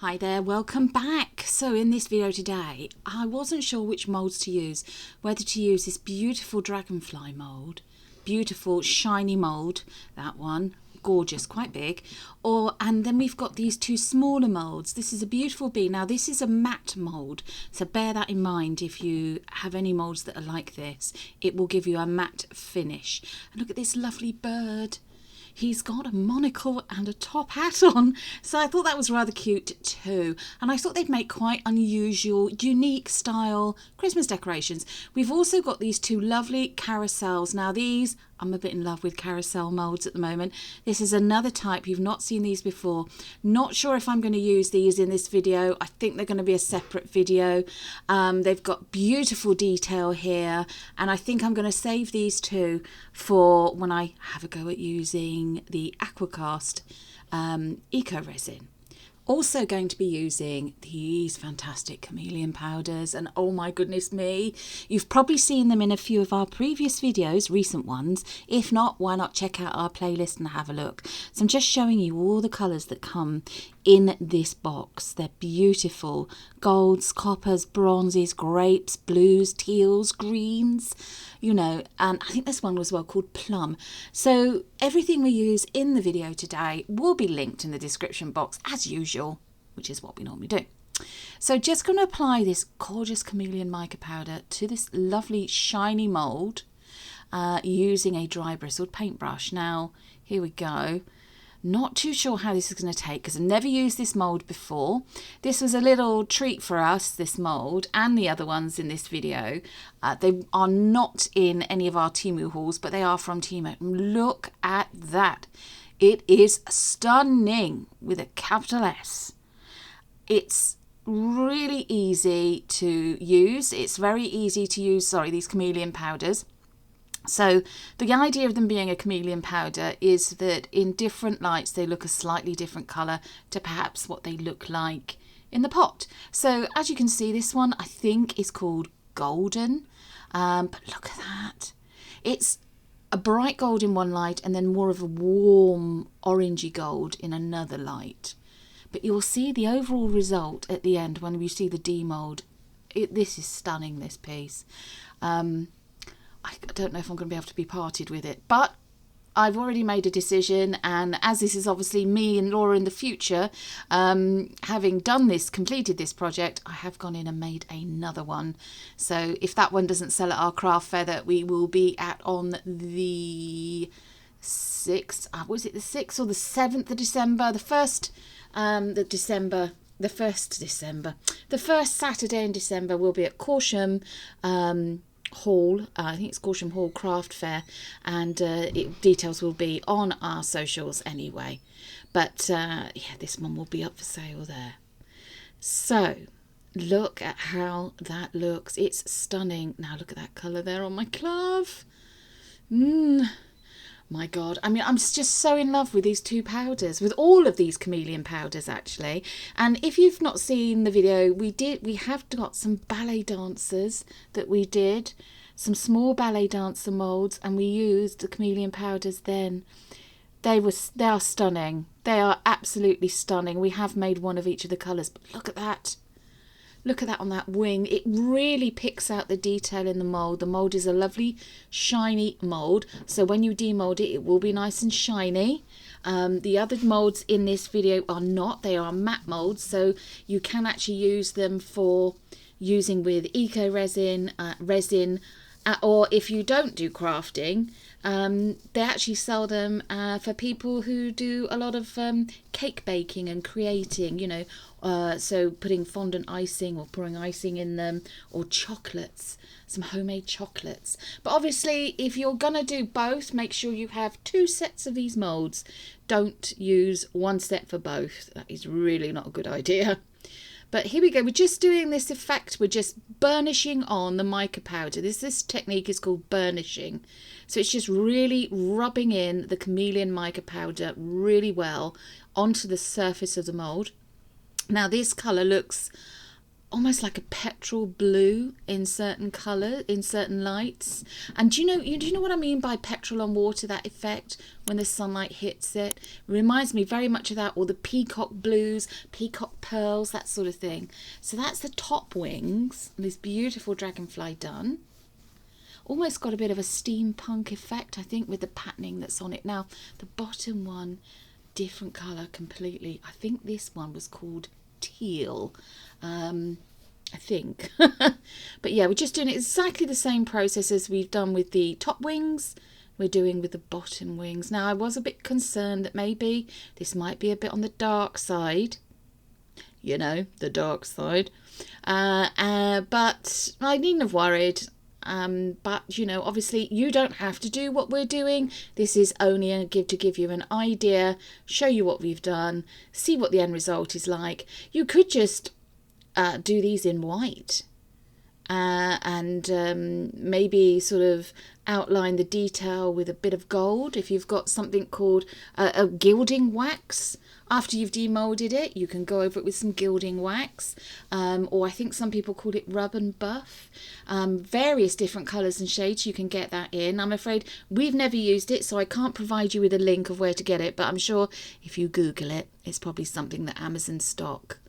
Hi there, welcome back. So in this video today, I wasn't sure which moulds to use, whether to use this beautiful dragonfly mould, beautiful shiny mould, that one, gorgeous, quite big, and then we've got these two smaller moulds. This is a beautiful bee. Now this is a matte mould, so bear that in mind if you have any moulds that are like this. It will give you a matte finish. And look at this lovely bird. He's got a monocle and a top hat on, so I thought that was rather cute too. And I thought they'd make quite unusual, unique style Christmas decorations. We've also got these two lovely carousels. Now these, I'm a bit in love with carousel moulds at the moment. This is another type. You've not seen these before. Not sure if I'm going to use these in this video. I think they're going to be a separate video. They've got beautiful detail here, and I think I'm going to save these two for when I have a go at using the Aquacast eco resin. Also going to be using these fantastic chameleon powders, and oh my goodness me, you've probably seen them in a few of our previous videos, recent ones. If not, why not check out our playlist and have a look. So I'm just showing you all the colours that come in this box. They're beautiful. Golds, coppers, bronzes, grapes, blues, teals, greens, you know, and I think this one was well called plum. So everything we use in the video today will be linked in the description box as usual, which is what we normally do. So just going to apply this gorgeous chameleon mica powder to this lovely shiny mould using a dry bristled paintbrush. Now here we go. Not too sure how this is going to take because I've never used this mould before. This was a little treat for us, this mould, and the other ones in this video. They are not in any of our Temu hauls, but they are from Temu. Look at that. It is stunning with a capital S. It's really easy to use. It's very easy to use, these chameleon powders. So the idea of them being a chameleon powder is that in different lights they look a slightly different colour to perhaps what they look like in the pot. So as you can see, this one I think is called golden, but look at that. It's a bright gold in one light and then more of a warm orangey gold in another light. But you'll see the overall result at the end when we see the demould. This is stunning, this piece. I don't know if I'm going to be able to be parted with it, but I've already made a decision, and as this is obviously me and Laura in the future, having done this, completed this project, I have gone in and made another one. So if that one doesn't sell at our craft fair that we will be at on the 6th, was it the 6th or the 7th of December? The first Saturday in December we'll be at Corsham Hall, I think it's Corsham Hall Craft Fair, and details will be on our socials anyway. But yeah, this one will be up for sale there. So look at how that looks. It's stunning. Now look at that colour there on my glove. My God, I mean, I'm just so in love with these two powders, with all of these chameleon powders actually. And if you've not seen the video, we have got some ballet dancers that we did, some small ballet dancer moulds, and we used the chameleon powders then. They are stunning. They are absolutely stunning. We have made one of each of the colours, but look at that. Look at that on that wing. It really picks out the detail in the mould. The mould is a lovely shiny mould, so when you demould it, it will be nice and shiny. The other moulds in this video are not. They are matte moulds, so you can actually use them for using with eco resin, or if you don't do crafting, they actually sell them for people who do a lot of cake baking and creating, you know, so putting fondant icing or pouring icing in them, or chocolates, some homemade chocolates. But obviously if you're gonna do both, make sure you have 2 sets of these moulds. Don't use one set for both. That is really not a good idea. But here we go, we're just doing this effect, we're just burnishing on the mica powder. This technique is called burnishing. So it's just really rubbing in the chameleon mica powder really well onto the surface of the mould. Now this colour looks almost like a petrol blue in certain colour, in certain lights. And do you know what I mean by petrol on water, that effect when the sunlight hits it? It reminds me very much of that, or the peacock blues, peacock pearls, that sort of thing. So that's the top wings, this beautiful dragonfly done. Almost got a bit of a steampunk effect, I think, with the patterning that's on it. Now, the bottom one, different colour completely. I think this one was called teal, I think. But yeah, we're just doing exactly the same process as we've done with the top wings, we're doing with the bottom wings. Now, I was a bit concerned that maybe this might be a bit on the dark side, you know, the dark side, but I needn't have worried. But you know, obviously you don't have to do what we're doing. This is only to give you an idea, show you what we've done, see what the end result is like. You could just do these in white and maybe sort of outline the detail with a bit of gold. If you've got something called a gilding wax, after you've demolded it, you can go over it with some gilding wax, or I think some people call it rub and buff. Various different colours and shades, you can get that in. I'm afraid we've never used it, so I can't provide you with a link of where to get it, but I'm sure if you Google it, it's probably something that Amazon stock.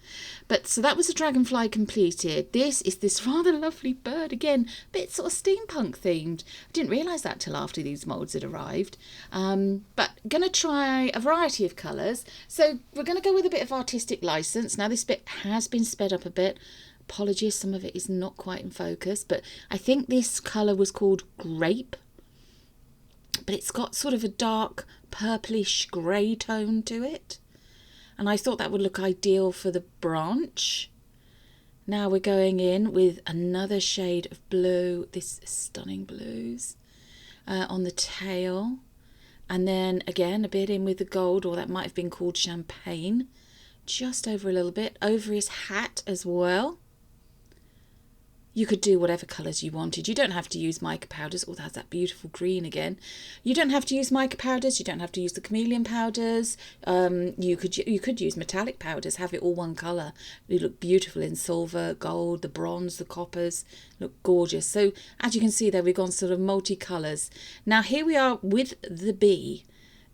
But so that was a dragonfly completed. This is this rather lovely bird, again, a bit sort of steampunk themed. I didn't realise that till after these moulds had arrived. But going to try a variety of colours. So we're going to go with a bit of artistic licence. Now this bit has been sped up a bit. Apologies, some of it is not quite in focus, but I think this colour was called Grape. But it's got sort of a dark purplish grey tone to it. And I thought that would look ideal for the branch. Now we're going in with another shade of blue, this stunning blues, on the tail. And then again, a bit in with the gold, or that might have been called champagne. Just over a little bit, over his hat as well. You could do whatever colours you wanted. You don't have to use mica powders. Oh, that's that beautiful green again. You don't have to use mica powders. You don't have to use the chameleon powders. You could use metallic powders. Have it all one colour. They look beautiful in silver, gold, the bronze, the coppers. Look gorgeous. So as you can see there, we've gone sort of multi-colours. Now here we are with the bee.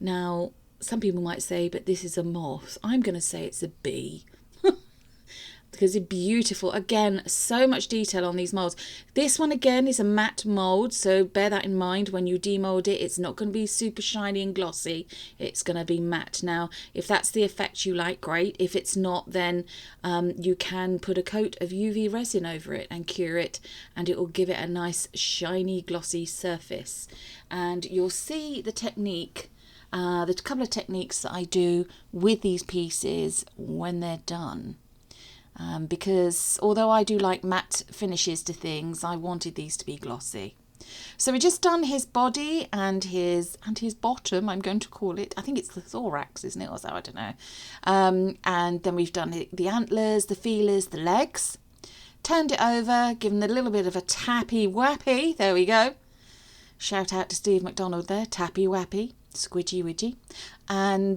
Now some people might say, but this is a moth. I'm going to say it's a bee. Because it's beautiful. Again, so much detail on these moulds. This one again is a matte mould, so bear that in mind when you demold it. It's not going to be super shiny and glossy. It's going to be matte. Now, if that's the effect you like, great. If it's not, then you can put a coat of UV resin over it and cure it, and it will give it a nice shiny glossy surface. And you'll see the technique, the couple of techniques that I do with these pieces when they're done. Because although I do like matte finishes to things, I wanted these to be glossy. So we've just done his body and his bottom, I'm going to call it. I think it's the thorax, isn't it? Or so, I don't know. And then we've done the antlers, the feelers, the legs. Turned it over, given it a little bit of a tappy wappy. There we go. Shout out to Steve McDonald there, tappy wappy. Squidgy widgy. And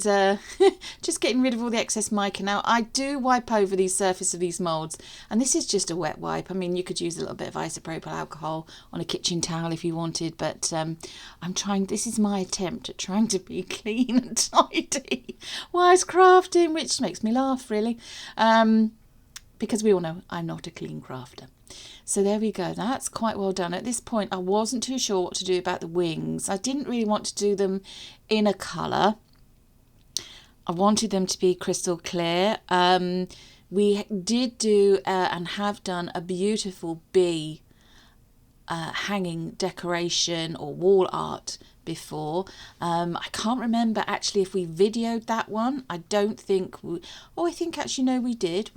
just getting rid of all the excess mica. Now I do wipe over the surface of these moulds, and this is just a wet wipe. I mean, you could use a little bit of isopropyl alcohol on a kitchen towel if you wanted, but this is my attempt at trying to be clean and tidy whilst crafting, which makes me laugh really, because we all know I'm not a clean crafter. So there we go, that's quite well done. At this point I wasn't too sure what to do about the wings. I didn't really want to do them in a colour. I wanted them to be crystal clear. We did do and have done a beautiful bee hanging decoration or wall art before. I can't remember actually if we videoed that one. I don't think I think actually no, we did.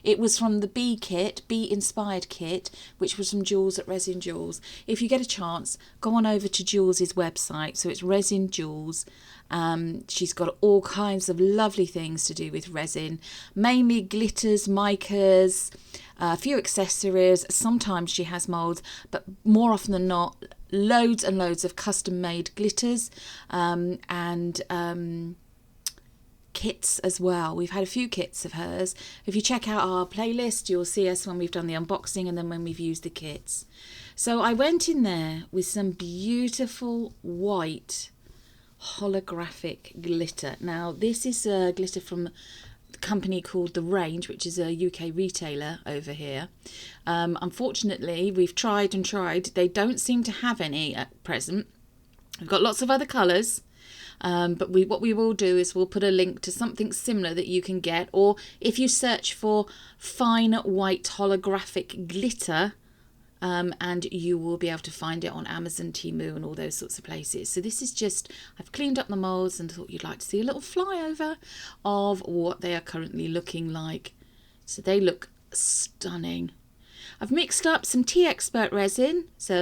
It was from the bee kit, bee inspired kit, which was from Jules at Resin Jules. If you get a chance, go on over to Jules's website. So it's Resin Jules. She's got all kinds of lovely things to do with resin, mainly glitters, micas, a few accessories. Sometimes she has moulds, but more often than not, loads and loads of custom made glitters and kits as well. We've had a few kits of hers. If you check out our playlist, you'll see us when we've done the unboxing and then when we've used the kits. So I went in there with some beautiful white holographic glitter. Now this is a glitter from a company called The Range, which is a UK retailer over here. Unfortunately, we've tried and tried. They don't seem to have any at present. We've got lots of other colours. But what we will do is we'll put a link to something similar that you can get, or if you search for fine white holographic glitter, and you will be able to find it on Amazon, Temu and all those sorts of places. So this is just, I've cleaned up the moulds and thought you'd like to see a little flyover of what they are currently looking like. So they look stunning. I've mixed up some T-Expert resin, so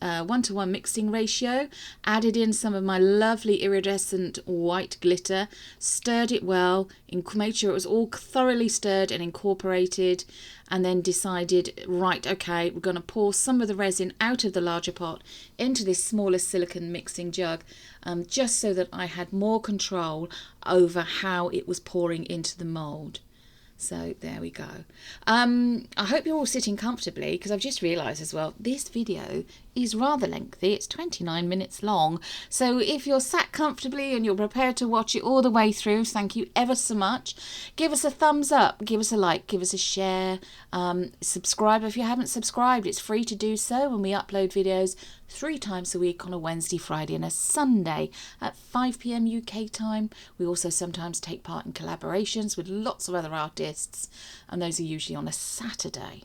1:1 mixing ratio, added in some of my lovely iridescent white glitter, stirred it well, made sure it was all thoroughly stirred and incorporated, and then decided, right, okay, we're going to pour some of the resin out of the larger pot into this smaller silicone mixing jug, just so that I had more control over how it was pouring into the mould. So there we go. I hope you're all sitting comfortably, because I've just realised as well, this video is rather lengthy. It's 29 minutes long. So if you're sat comfortably and you're prepared to watch it all the way through, thank you ever so much. Give us a thumbs up, give us a like, give us a share, subscribe if you haven't subscribed. It's free to do so, and we upload videos 3 times a week on a Wednesday, Friday and a Sunday at 5 p.m. UK time. We also sometimes take part in collaborations with lots of other artists, and those are usually on a Saturday.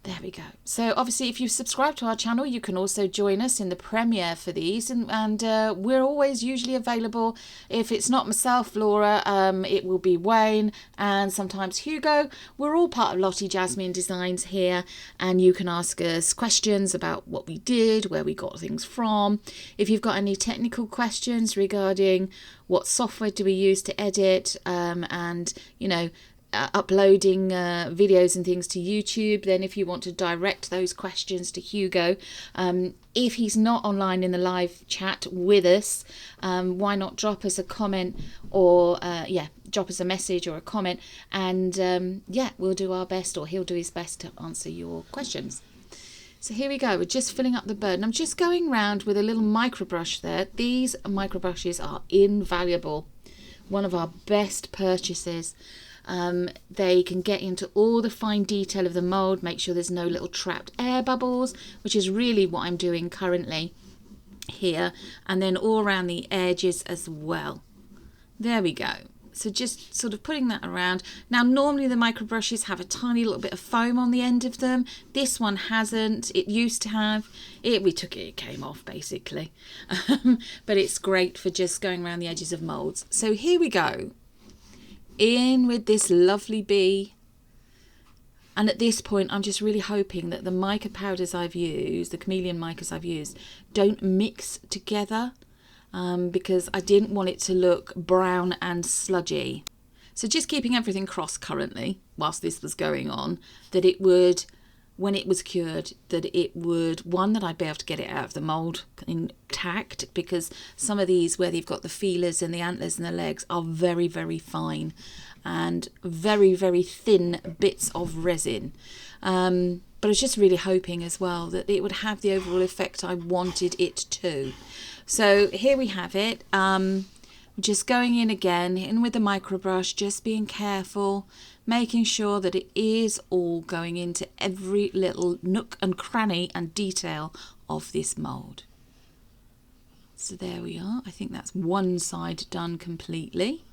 There we go. So obviously if you subscribe to our channel, you can also join us in the premiere for these, and we're always usually available. If it's not myself, Laura, it will be Wayne and sometimes Hugo. We're all part of Lottie Jasmine Designs here, and you can ask us questions about what we did, where we got things from. If you've got any technical questions regarding what software do we use to edit, and you know, uploading videos and things to YouTube, then if you want to direct those questions to Hugo, if he's not online in the live chat with us, why not drop us a comment, or drop us a message or a comment, and we'll do our best, or he'll do his best to answer your questions. So here we go, we're just filling up the bird, and I'm just going round with a little micro brush there. These micro brushes are invaluable, one of our best purchases. They can get into all the fine detail of the mould, make sure there's no little trapped air bubbles, which is really what I'm doing currently here, and then all around the edges as well. There we go. So just sort of putting that around. Now normally the micro brushes have a tiny little bit of foam on the end of them. This one hasn't. It used to have. We took it, it came off basically. But it's great for just going around the edges of moulds. So here we go. In with this lovely bee, and at this point I'm just really hoping that the mica powders I've used, the chameleon micas I've used, don't mix together, because I didn't want it to look brown and sludgy. So just keeping everything crossed currently whilst this was going on, that it would, when it was cured, that it would, one, that I'd be able to get it out of the mould intact, because some of these where they've got the feelers and the antlers and the legs are very, very fine and very, very thin bits of resin. But I was just really hoping as well that it would have the overall effect I wanted it to. So here we have it. Just going in again, in with the micro brush, just being careful, making sure that it is all going into every little nook and cranny and detail of this mould. So there we are. I think that's one side done completely.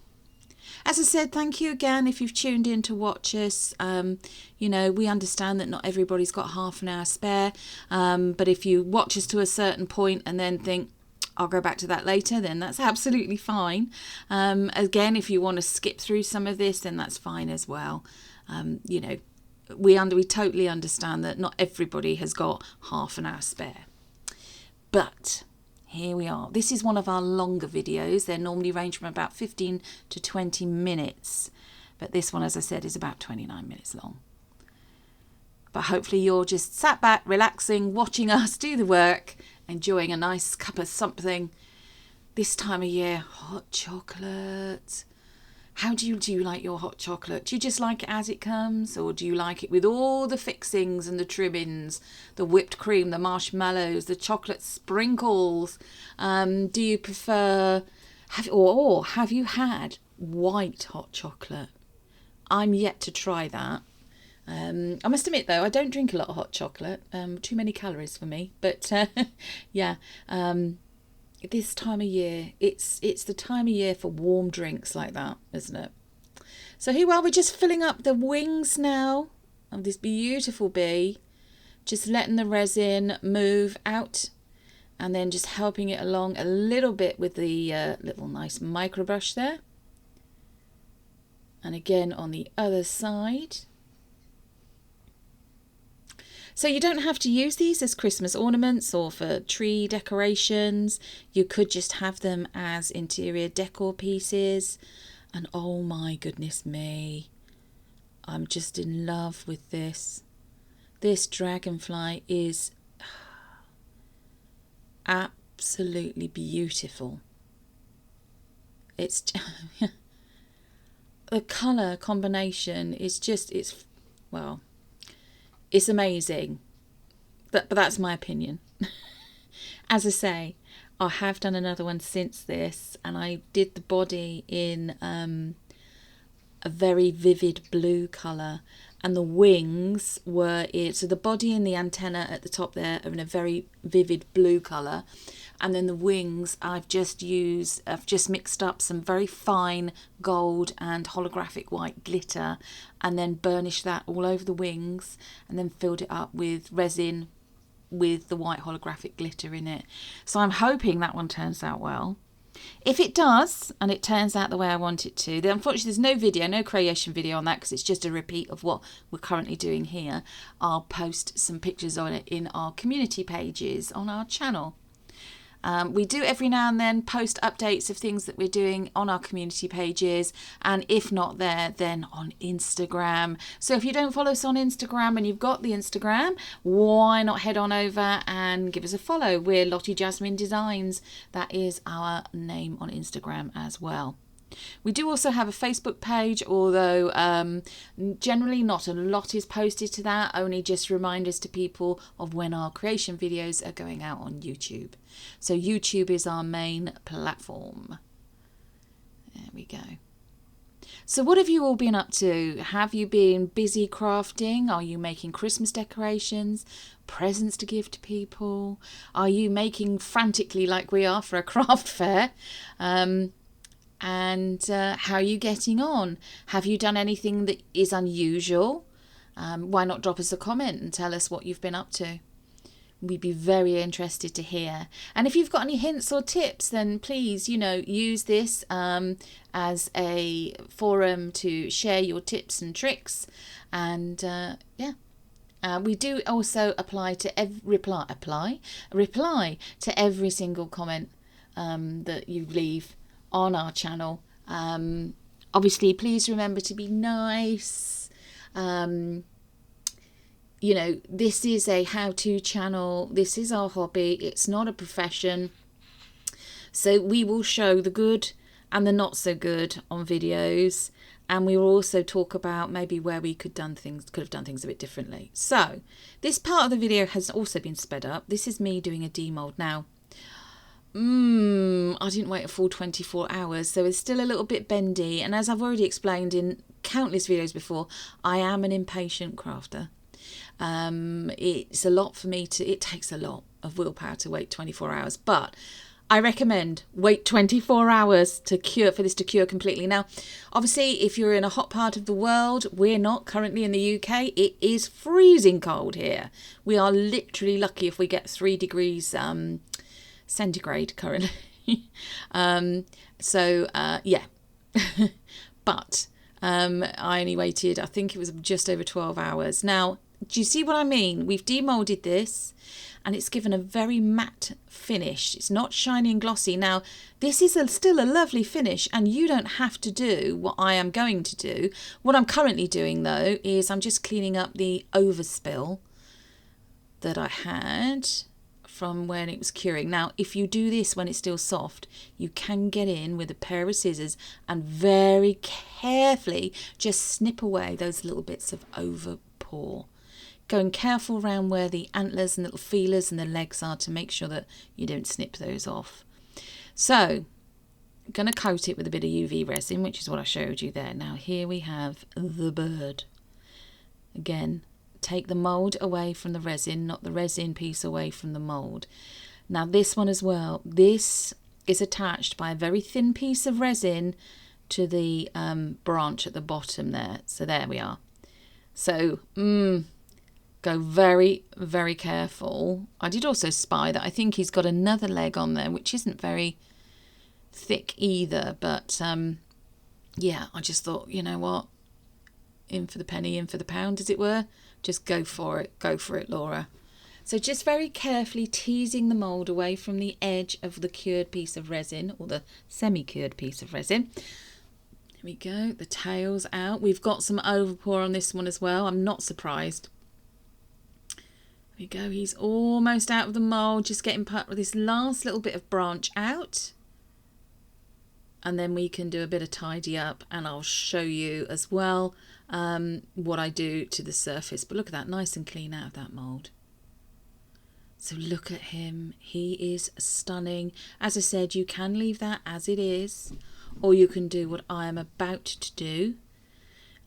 As I said, thank you again if you've tuned in to watch us. You know, we understand that not everybody's got half an hour spare, but if you watch us to a certain point and then think, I'll go back to that later, then that's absolutely fine. Again, if you want to skip through some of this, then that's fine as well. You know, we totally understand that not everybody has got half an hour spare. But here we are. This is one of our longer videos. They normally range from about 15 to 20 minutes. But this one, as I said, is about 29 minutes long. But hopefully you're just sat back, relaxing, watching us do the work, enjoying a nice cup of something this time of year, hot chocolate. How do you like your hot chocolate? Do you just like it as it comes, or do you like it with all the fixings and the trimmings, the whipped cream, the marshmallows, the chocolate sprinkles? Do you prefer, have you had white hot chocolate? I'm yet to try that. I must admit though, I don't drink a lot of hot chocolate. Too many calories for me. But yeah. This time of year, it's the time of year for warm drinks like that, isn't it? So here we are, we're just filling up the wings now of this beautiful bee, just letting the resin move out and then just helping it along a little bit with the little nice micro brush there. And again on the other side. So you don't have to use these as Christmas ornaments or for tree decorations. You could just have them as interior decor pieces. And oh my goodness me, I'm just in love with this. This dragonfly is absolutely beautiful. It's the colour combination is just, well, it's amazing, but that's my opinion. As I say, I have done another one since this, and I did the body in a very vivid blue colour, and the wings were so the body and the antenna at the top there are in a very vivid blue colour, and then the wings I've just mixed up some very fine gold and holographic white glitter, and then burnished that all over the wings, and then filled it up with resin with the white holographic glitter in it. So I'm hoping that one turns out well. If it does, and it turns out the way I want it to, then unfortunately there's no creation video on that, because it's just a repeat of what we're currently doing here. I'll post some pictures on it in our community pages on our channel. We do every now and then post updates of things that we're doing on our community pages, and if not there, then on Instagram. So if you don't follow us on Instagram and you've got the Instagram, why not head on over and give us a follow? We're Lottie Jasmine Designs. That is our name on Instagram as well. We do also have a Facebook page, although generally not a lot is posted to that, only just reminders to people of when our creation videos are going out on YouTube. So YouTube is our main platform. There we go. So what have you all been up to? Have you been busy crafting? Are you making Christmas decorations, presents to give to people? Are you making frantically like we are for a craft fair? And how are you getting on? Have you done anything that is unusual? Why not drop us a comment and tell us what you've been up to? We'd be very interested to hear. And if you've got any hints or tips, then please, use this as a forum to share your tips and tricks. And we do also reply to every single comment that you leave on our channel. Obviously, please remember to be nice. This is a how-to channel. This is our hobby. It's not a profession. So we will show the good and the not so good on videos, and we will also talk about maybe where we could have done things a bit differently. So this part of the video has also been sped up. This is me doing a demold now. I didn't wait a full 24 hours, so it's still a little bit bendy, and as I've already explained in countless videos before, I am an impatient crafter. It's a lot for me it takes a lot of willpower to wait 24 hours, but I recommend wait 24 hours for this to cure completely. Now, obviously, if you're in a hot part of the world, we're not currently in the UK. It is freezing cold here. We are literally lucky if we get 3 degrees centigrade currently. Yeah. But I only waited, I think it was just over 12 hours. Now, do you see what I mean? We've demolded this and it's given a very matte finish. It's not shiny and glossy. Now, this is still a lovely finish, and you don't have to do what I am going to do. What I'm currently doing, though, is I'm just cleaning up the overspill that I had from when it was curing. Now, if you do this when it's still soft, you can get in with a pair of scissors and very carefully just snip away those little bits of over pore. Going careful around where the antlers and little feelers and the legs are to make sure that you don't snip those off. So, I'm going to coat it with a bit of UV resin, which is what I showed you there. Now, here we have the bird. Again, take the mould away from the resin, not the resin piece away from the mould. Now, this one as well, this is attached by a very thin piece of resin to the branch at the bottom there. So there we are. So, go very, very careful. I did also spy that I think he's got another leg on there, which isn't very thick either. But, yeah, I just thought, you know what? In for the penny, in for the pound, as it were. Just go for it. Go for it, Laura. So just very carefully teasing the mould away from the edge of the cured piece of resin, or the semi-cured piece of resin. There we go. The tail's out. We've got some overpour on this one as well. I'm not surprised. There we go. He's almost out of the mould. Just getting put with this last little bit of branch out. And then we can do a bit of tidy up, and I'll show you as well what I do to the surface. But look at that, nice and clean out of that mould. So look at him. He is stunning. As I said, you can leave that as it is, or you can do what I am about to do.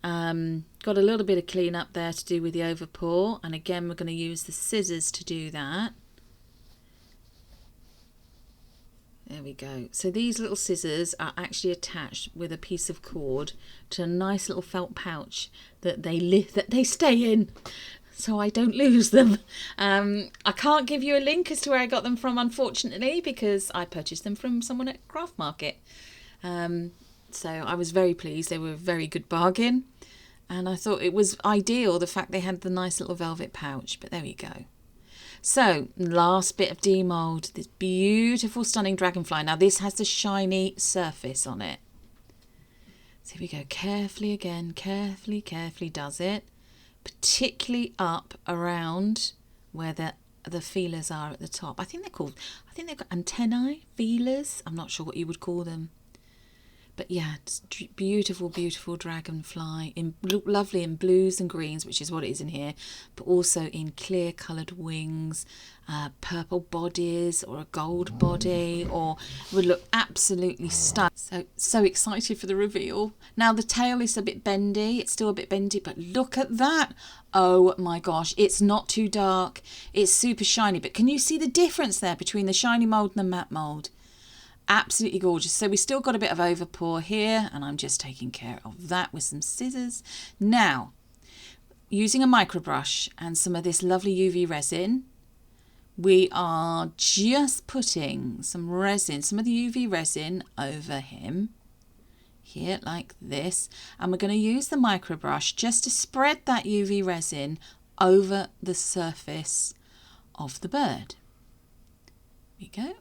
Got a little bit of clean up there to do with the overpour, and again we're going to use the scissors to do that. There we go. So these little scissors are actually attached with a piece of cord to a nice little felt pouch that they stay in, so I don't lose them. I can't give you a link as to where I got them from, unfortunately, because I purchased them from someone at Craft Market. So I was very pleased. They were a very good bargain, and I thought it was ideal, the fact they had the nice little velvet pouch. But there we go. So, last bit of demould, this beautiful, stunning dragonfly. Now, this has the shiny surface on it. So, here we go. Carefully again, carefully does it. Particularly up around where the feelers are at the top. I think they've got antennae, feelers. I'm not sure what you would call them. But yeah, it's beautiful, beautiful dragonfly, lovely in blues and greens, which is what it is in here, but also in clear coloured wings, purple bodies, or a gold body, or would look absolutely stunning. So excited for the reveal. Now the tail is a bit bendy, it's still a bit bendy, but look at that. Oh my gosh, it's not too dark, it's super shiny, but can you see the difference there between the shiny mould and the matte mould? Absolutely gorgeous. So we still got a bit of overpour here, and I'm just taking care of that with some scissors. Now, using a microbrush and some of this lovely UV resin, we are just putting some resin, some of the UV resin over him here like this, and we're going to use the microbrush just to spread that UV resin over the surface of the bird. There we go.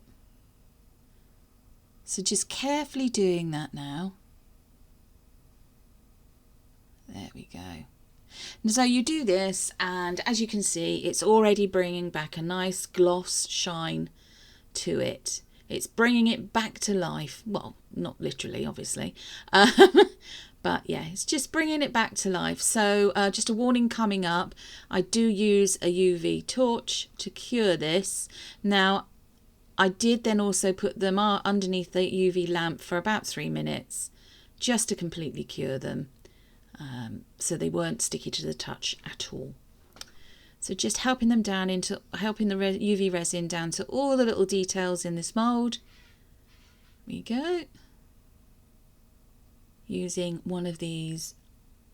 So just carefully doing that now. There we go. And so you do this, and as you can see, it's already bringing back a nice gloss shine to it. It's bringing it back to life. Well, not literally, obviously. But yeah, it's just bringing it back to life. So just a warning coming up. I do use a UV torch to cure this. Now, I did then also put them underneath the UV lamp for about 3 minutes, just to completely cure them, so they weren't sticky to the touch at all. So just helping the UV resin down to all the little details in this mould. There we go. Using one of these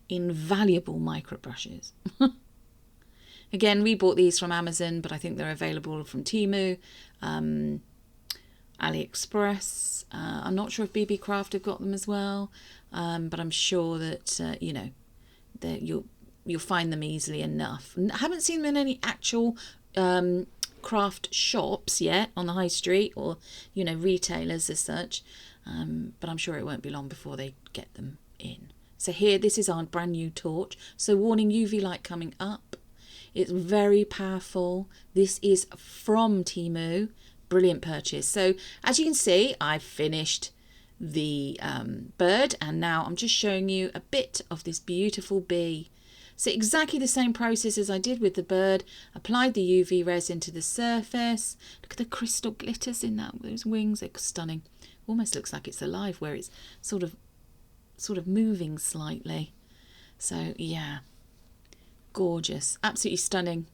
invaluable micro brushes. Again, we bought these from Amazon, but I think they're available from Temu, AliExpress. I'm not sure if BB Craft have got them as well, but I'm sure that that you'll find them easily enough. I haven't seen them in any actual craft shops yet on the high street, or retailers as such, but I'm sure it won't be long before they get them in. So here, this is our brand new torch. So warning, UV light coming up. It's very powerful. This is from Temu. Brilliant purchase. So as you can see, I've finished the bird, and now I'm just showing you a bit of this beautiful bee. So exactly the same process as I did with the bird. Applied the UV resin to the surface. Look at the crystal glitters in those wings. They're stunning. Almost looks like it's alive, where it's sort of moving slightly. So yeah, gorgeous, absolutely stunning.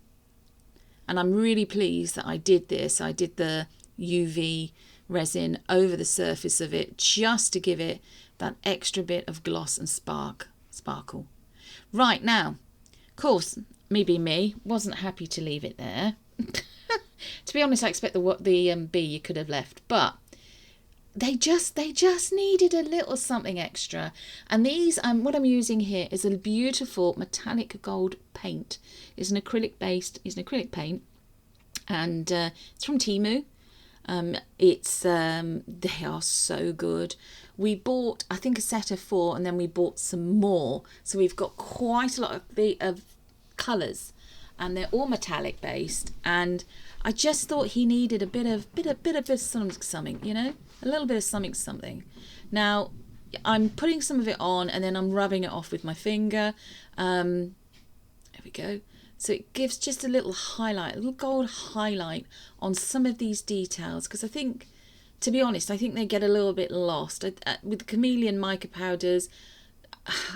And I'm really pleased that I did this. I did the UV resin over the surface of it just to give it that extra bit of gloss and sparkle. Right, now, of course, me being me, wasn't happy to leave it there. To be honest, I expect the bee you could have left, but they just needed a little something extra. And these, what I'm using here is a beautiful metallic gold paint. It's an acrylic paint, and it's from Temu. They are so good. We bought, I think, a set of 4, and then we bought some more. So we've got quite a lot of colours, and they're all metallic based. And I just thought he needed a bit of something, you know, a little bit of something. Now I'm putting some of it on, and then I'm rubbing it off with my finger. There we go. So it gives just a little highlight, a little gold highlight on some of these details, because I think, to be honest, I think they get a little bit lost. With the chameleon mica powders,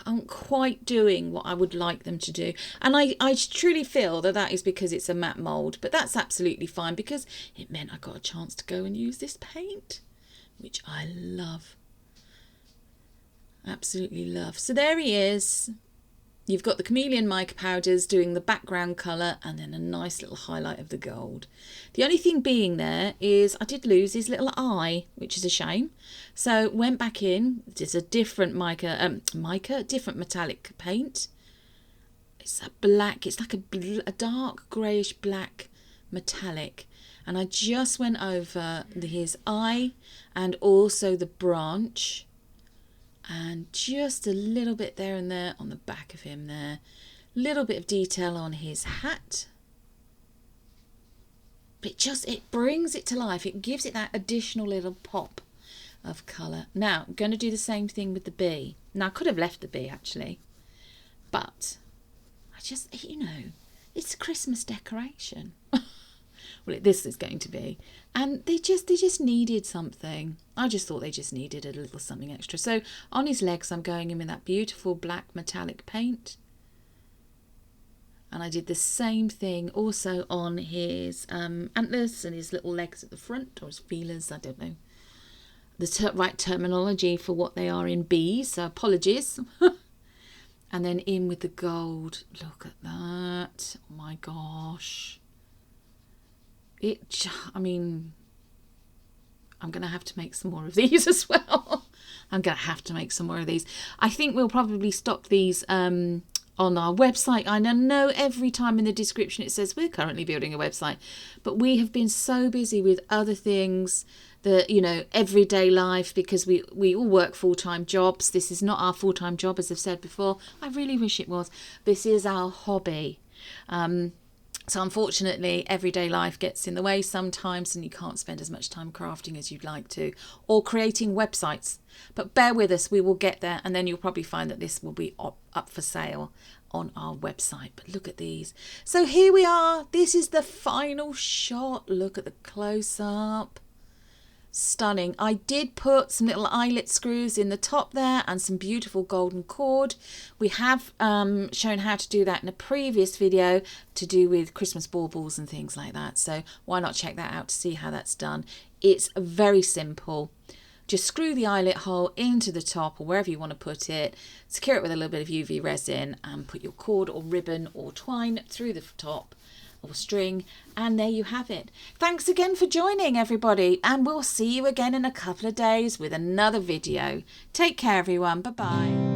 aren't quite doing what I would like them to do. And I truly feel that is because it's a matte mould, but that's absolutely fine, because it meant I got a chance to go and use this paint, which I love. Absolutely love. So there he is. You've got the chameleon mica powders doing the background colour, and then a nice little highlight of the gold. The only thing being there is I did lose his little eye, which is a shame. So went back in. It's a different different metallic paint. It's a black. It's like a dark greyish black metallic. And I just went over his eye and also the branch. And just a little bit there and there on the back of him there. Little bit of detail on his hat. But it brings it to life. It gives it that additional little pop of colour. Now, I'm going to do the same thing with the bee. Now, I could have left the bee, actually. But I just, you know, it's a Christmas decoration. Well, this is going to be. And they just needed something. I just thought they just needed a little something extra. So on his legs, I'm going in with that beautiful black metallic paint. And I did the same thing also on his antlers and his little legs at the front, or his feelers, I don't know the right terminology for what they are in bees, so apologies. And then in with the gold. Look at that. Oh my gosh. I mean, I'm going to have to make some more of these as well. I'm going to have to make some more of these. I think we'll probably stock these on our website. I know every time in the description it says we're currently building a website, but we have been so busy with other things, everyday life, because we all work full-time jobs. This is not our full-time job, as I've said before. I really wish it was. This is our hobby. So unfortunately, everyday life gets in the way sometimes, and you can't spend as much time crafting as you'd like to, or creating websites. But bear with us, we will get there, and then you'll probably find that this will be up for sale on our website. But look at these. So here we are. This is the final shot. Look at the close-up. Stunning. I did put some little eyelet screws in the top there and some beautiful golden cord. We have shown how to do that in a previous video to do with Christmas baubles and things like that. So why not check that out to see how that's done. It's very simple. Just screw the eyelet hole into the top or wherever you want to put it. Secure it with a little bit of UV resin and put your cord or ribbon or twine through the top or string, and there you have it. Thanks again for joining, everybody, and we'll see you again in a couple of days with another video. Take care, everyone. Bye bye.